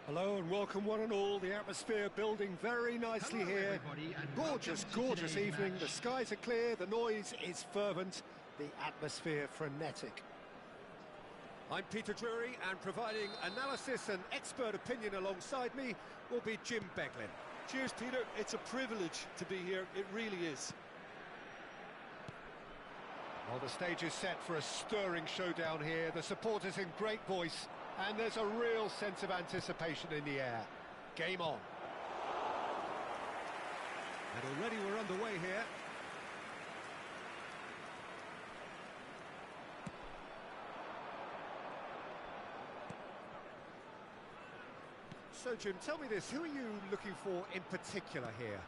Hello and welcome one and all. The atmosphere building very nicely here. Gorgeous, gorgeous evening. The skies are clear, the noise is fervent, the atmosphere frenetic. I'm Peter Drury, and providing analysis and expert opinion alongside me will be Jim Beglin. Cheers, Peter. It's a privilege to be here. It really is. Well, the stage is set for a stirring showdown here. The supporters in great voice, and there's a real sense of anticipation in the air. Game on. And already we're underway here. So, Jim, tell me this, who are you looking for in particular here?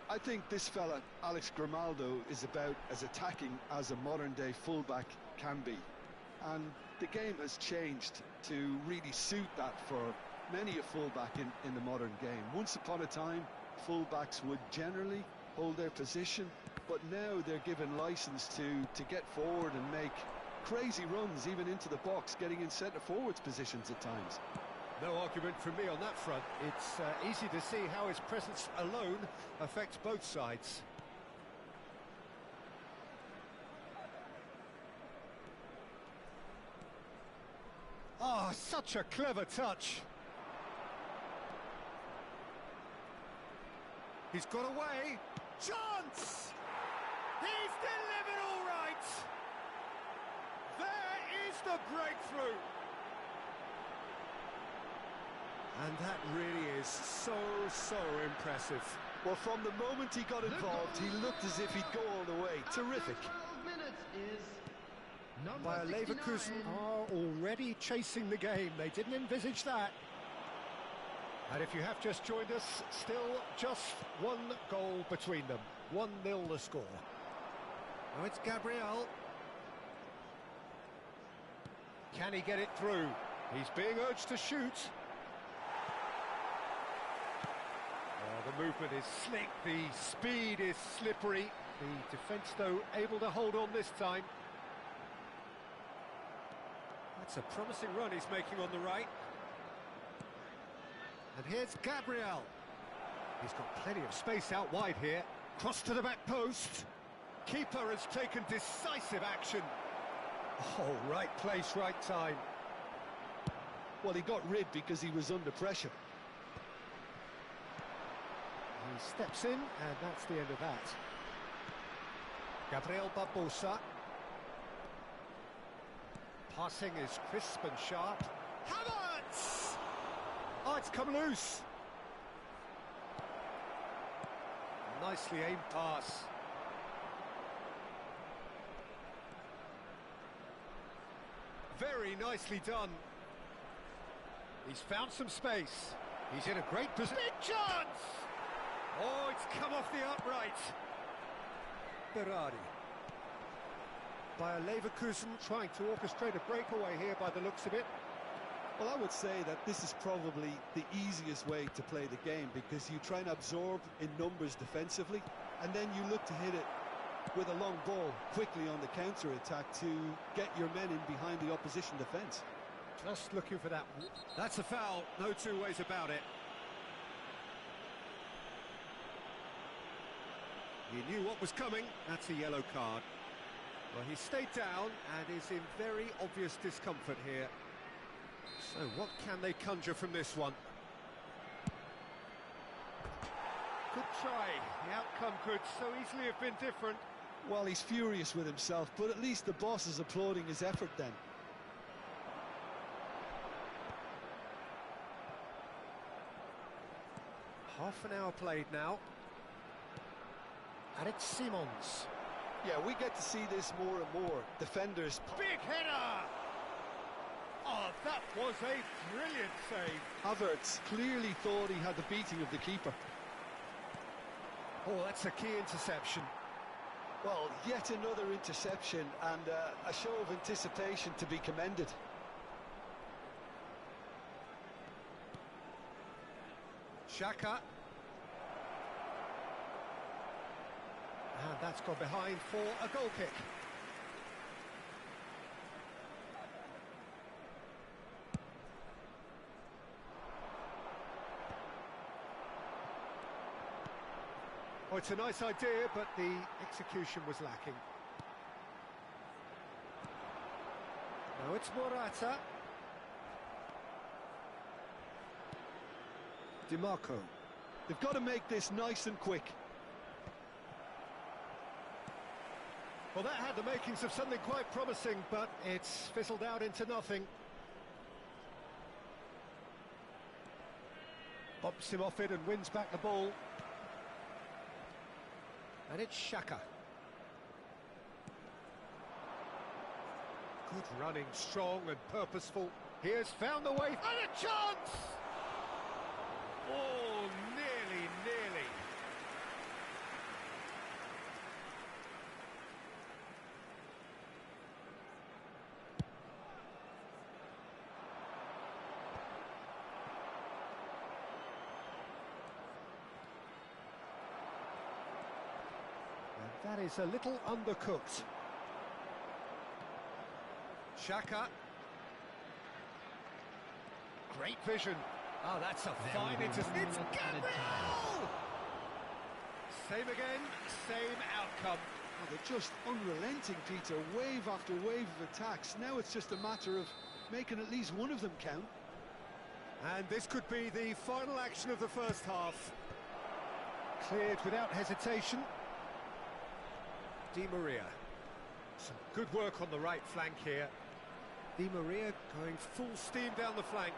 I think this fella, Alex Grimaldo, is about as attacking as a modern-day fullback can be. And the game has changed to really suit that for many a fullback in the modern game. Once upon a time, fullbacks would generally hold their position, but now they're given license to get forward and make crazy runs, even into the box, getting in centre-forwards positions at times. No argument from me on that front. It's easy to see how his presence alone affects both sides. Ah, such a clever touch. He's got away. Chance! He's delivered all right. There is the breakthrough. And that really is so impressive. Well, from the moment he got involved, he looked as if he'd go all the way. Terrific. 12 minutes is number Bayer Leverkusen 69. are already chasing the game. They didn't envisage that. And if you have just joined us, still just one goal between them. 1-0 the score. Now it's Gabriel. Can he get it through? He's being urged to shoot. The movement is slick, the speed is slippery. The defence, though, able to hold on this time. That's a promising run he's making on the right. And here's Gabriel. He's got plenty of space out wide here. Cross to the back post. Keeper has taken decisive action. Oh, right place, right time. Well, he got rid because he was under pressure. He steps in, and that's the end of that. Gabriel Barbosa. Passing is crisp and sharp. Havertz! Oh, it's come loose. Nicely aimed pass. Very nicely done. He's found some space. He's in a great position. Big chance! Oh, it's come off the upright. Berardi. Bayer Leverkusen trying to orchestrate a breakaway here by the looks of it. Well, I would say that this is probably the easiest way to play the game, because you try and absorb in numbers defensively, and then you look to hit it with a long ball quickly on the counter-attack to get your men in behind the opposition defence. Just looking for that. That's a foul, no two ways about it. He knew what was coming. That's a yellow card. Well, he stayed down and is in very obvious discomfort here. So what can they conjure from this one? Good try. The outcome could so easily have been different. Well, he's furious with himself, but at least the boss is applauding his effort then. Half an hour played now. And it's Simons. Yeah, we get to see this more and more. Defenders. Big header! Oh, that was a brilliant save. Havertz clearly thought he had the beating of the keeper. Oh, that's a key interception. Well, yet another interception, and a show of anticipation to be commended. Xhaka. And that's gone behind for a goal kick. Oh, it's a nice idea, but the execution was lacking. Now it's Morata. DiMarco. They've got to make this nice and quick. Well, that had the makings of something quite promising, but it's fizzled out into nothing. Bumps him off it and wins back the ball. And it's Xhaka. Good running, strong and purposeful. He has found the way, and a chance! Oh, nearly. And that is a little undercooked. Xhaka. Great vision. Oh, that's a fine interception. It's Gabriel! Same again, same outcome. Oh, they're just unrelenting, Peter. Wave after wave of attacks. Now it's just a matter of making at least one of them count. And this could be the final action of the first half. Cleared without hesitation. Di Maria. Some good work on the right flank here. Di Maria going full steam down the flank.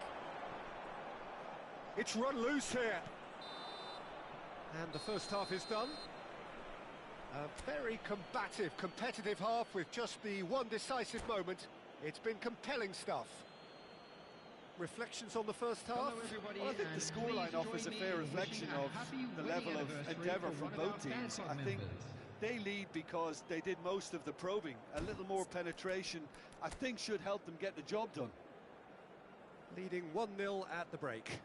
It's run loose here. And the first half is done. A very combative, competitive half with just the one decisive moment. It's been compelling stuff. Reflections on the first half? Well, I think the scoreline offers a fair reflection of the level of endeavour from both teams. I think they lead because they did most of the probing. A little more penetration, I think, should help them get the job done. Leading 1-0 at the break.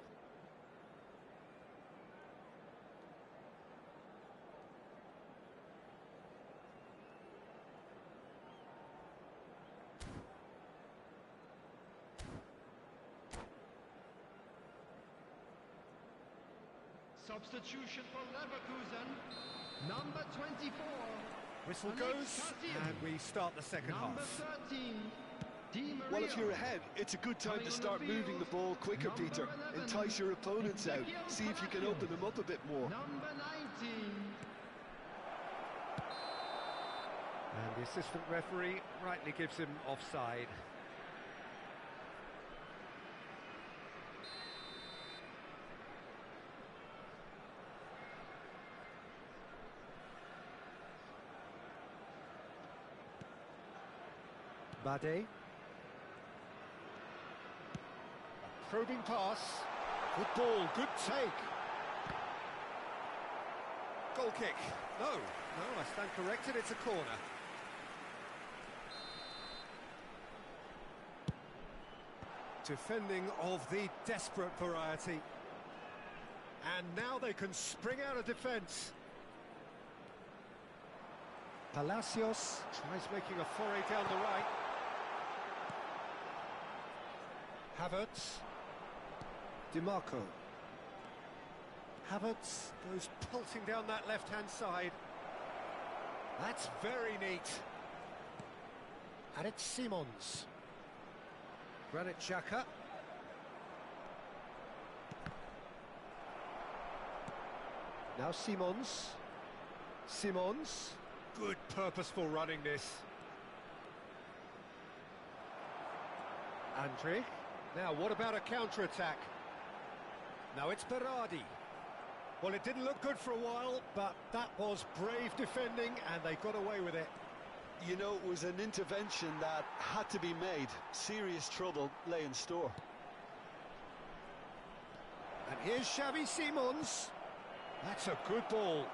Substitution for Leverkusen, number 24. Whistle goes, and we start the second Number half. 13, Di Maria. Well, if you're ahead, it's a good time to start moving the ball quicker, Peter. Entice your opponents out. See if you can open them up a bit more. Number 19. And the assistant referee rightly gives him offside. Bade. A probing pass. Good ball, good take. Goal kick. No, I stand corrected, it's a corner. Defending of the desperate variety. And now they can spring out of defence. Palacios tries making a foray down the right. Havertz. DiMarco. Havertz goes pulsing down that left-hand side. That's very neat. And it's Simons. Granit Xhaka. Now Simons. Simons. Good purposeful running this. Andre. Now what about a counter-attack? Now it's Berardi. Well, it didn't look good for a while, but that was brave defending and they got away with it. You know, it was an intervention that had to be made. Serious trouble lay in store. And here's Xavi Simons. That's a good ball.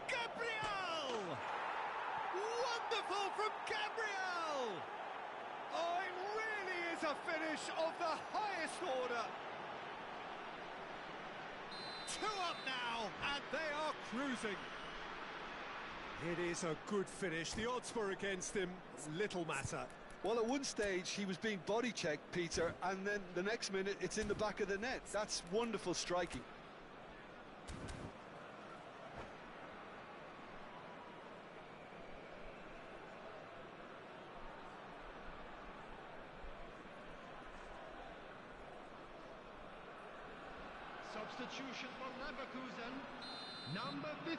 Gabriel! Wonderful from Gabriel! Oh, it really is a finish of the highest order. 2 up now, and they are cruising. It is a good finish. The odds were against him. Little matter. Well, at one stage, he was being body-checked, Peter, and then the next minute, it's in the back of the net. That's wonderful striking. Substitution for Leverkusen. Number 15,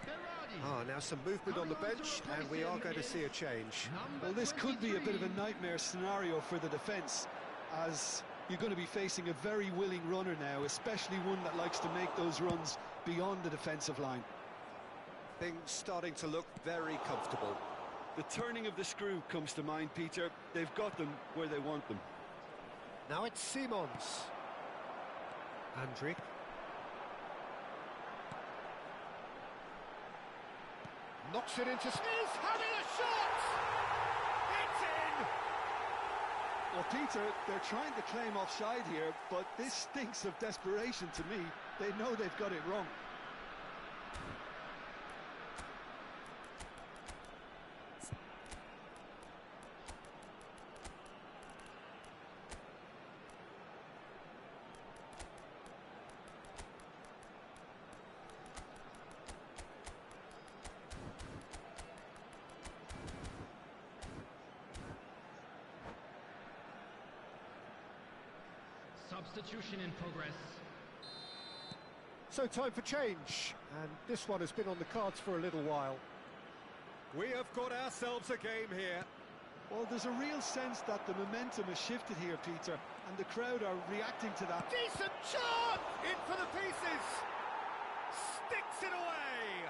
Berardi. Now some movement on the bench, and we are going to see a change. Well, this could be a bit of a nightmare scenario for the defence, as you're going to be facing a very willing runner now, especially one that likes to make those runs beyond the defensive line. Things starting to look very comfortable. The turning of the screw comes to mind, Peter. They've got them where they want them. Now it's Simons. Andrić. Knocks it into space, having a shot! It's in! Well, Peter, they're trying to claim offside here, but this stinks of desperation to me. They know they've got it wrong. Substitution in progress. So time for change, and this one has been on the cards for a little while. We have got ourselves a game here. Well, there's a real sense that the momentum has shifted here, Peter, and the crowd are reacting to that. Decent chance! In for the pieces! Sticks it away!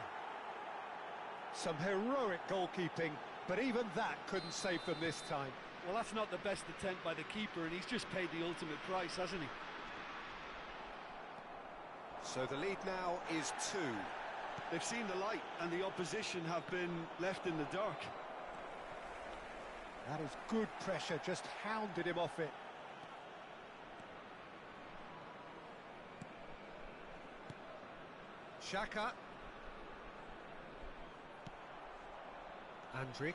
Some heroic goalkeeping, but even that couldn't save them this time. Well, that's not the best attempt by the keeper, and he's just paid the ultimate price, hasn't he? So the lead now is 2. They've seen the light, and the opposition have been left in the dark. That is good pressure, just hounded him off it. Xhaka. Andrić.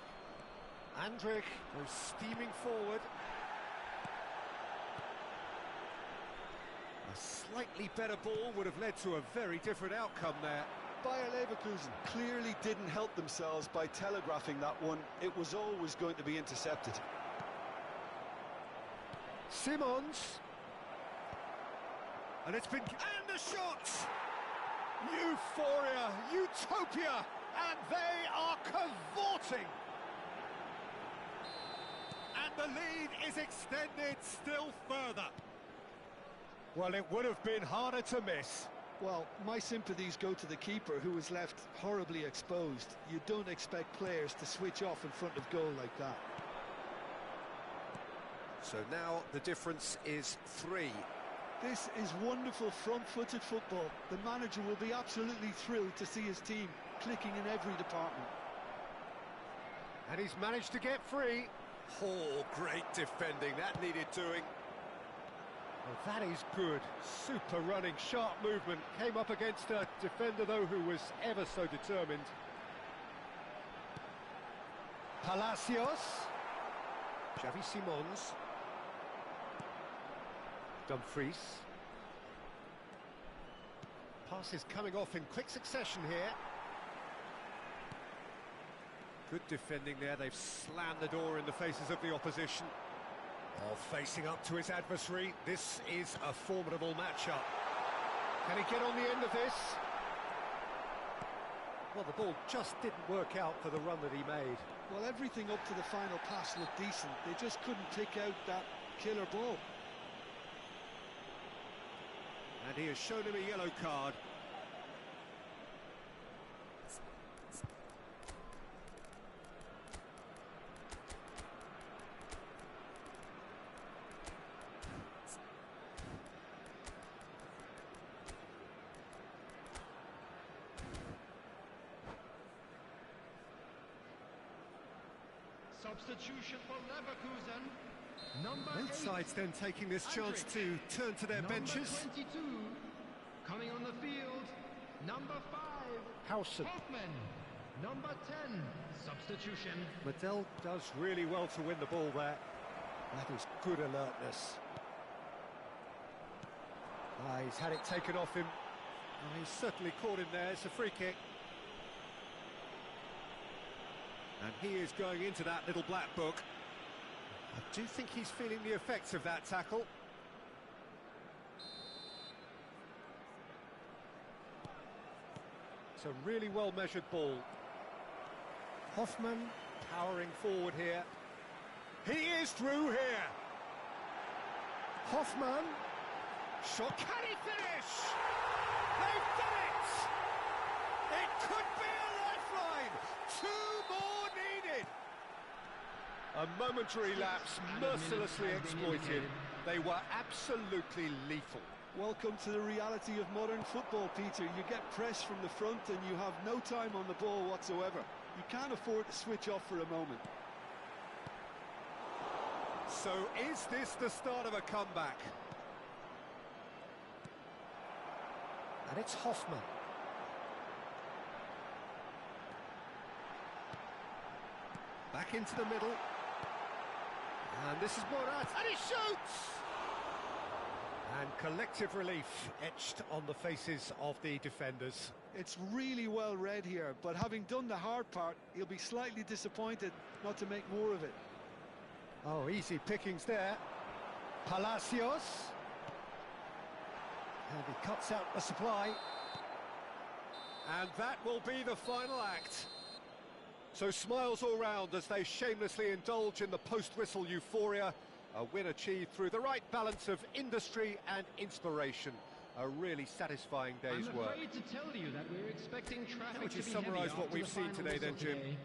Andrić goes steaming forward. A slightly better ball would have led to a very different outcome there. Bayer Leverkusen clearly didn't help themselves by telegraphing that one. It was always going to be intercepted. Simons. And it's been... And the shot! Euphoria, utopia, and they are cavorting. And the lead is extended still further. Well, it would have been harder to miss. Well, my sympathies go to the keeper, who was left horribly exposed. You don't expect players to switch off in front of goal like that. So now the difference is 3. This is wonderful front-footed football. The manager will be absolutely thrilled to see his team clicking in every department. And he's managed to get free. Oh, great defending, that needed doing. Well, that is good. Super running, sharp movement. Came up against a defender, though, who was ever so determined. Palacios. Xavi Simons. Dumfries. Passes coming off in quick succession here. Good defending there. They've slammed the door in the faces of the opposition. Oh, facing up to his adversary. This is a formidable matchup. Can he get on the end of this? Well, the ball just didn't work out for the run that he made. Well, everything up to the final pass looked decent. They just couldn't pick out that killer ball. And he has shown him a yellow card. Substitution for Leverkusen. Number Both 8, sides then taking this chance to turn to their benches. Number 22, coming on the field. Number 5, Howson. Hoffman. Number 10, substitution. Medel does really well to win the ball there. That is good alertness. He's had it taken off him. He's certainly caught him there. It's a free kick. And he is going into that little black book. I do think he's feeling the effects of that tackle. It's a really well-measured ball. Hoffman powering forward here. He is through here. Hoffman. Shot. Can he finish? They've done it! It could be a lifeline. 2 more needed. A momentary lapse mercilessly exploited. They were absolutely lethal. Welcome to the reality of modern football, Peter. You get press from the front and you have no time on the ball whatsoever. You can't afford to switch off for a moment. So is this the start of a comeback? And it's Hoffman. Back into the middle. And this is Morat, and he shoots! And collective relief etched on the faces of the defenders. It's really well read here, but having done the hard part, he'll be slightly disappointed not to make more of it. Oh, easy pickings there. Palacios. And he cuts out the supply. And that will be the final act. So smiles all round as they shamelessly indulge in the post-whistle euphoria. A win achieved through the right balance of industry and inspiration. A really satisfying day's work. I'm afraid to tell you that we're expecting traffic How would you to be heavy summarise what after we've the seen final today then, whistle Jim? today.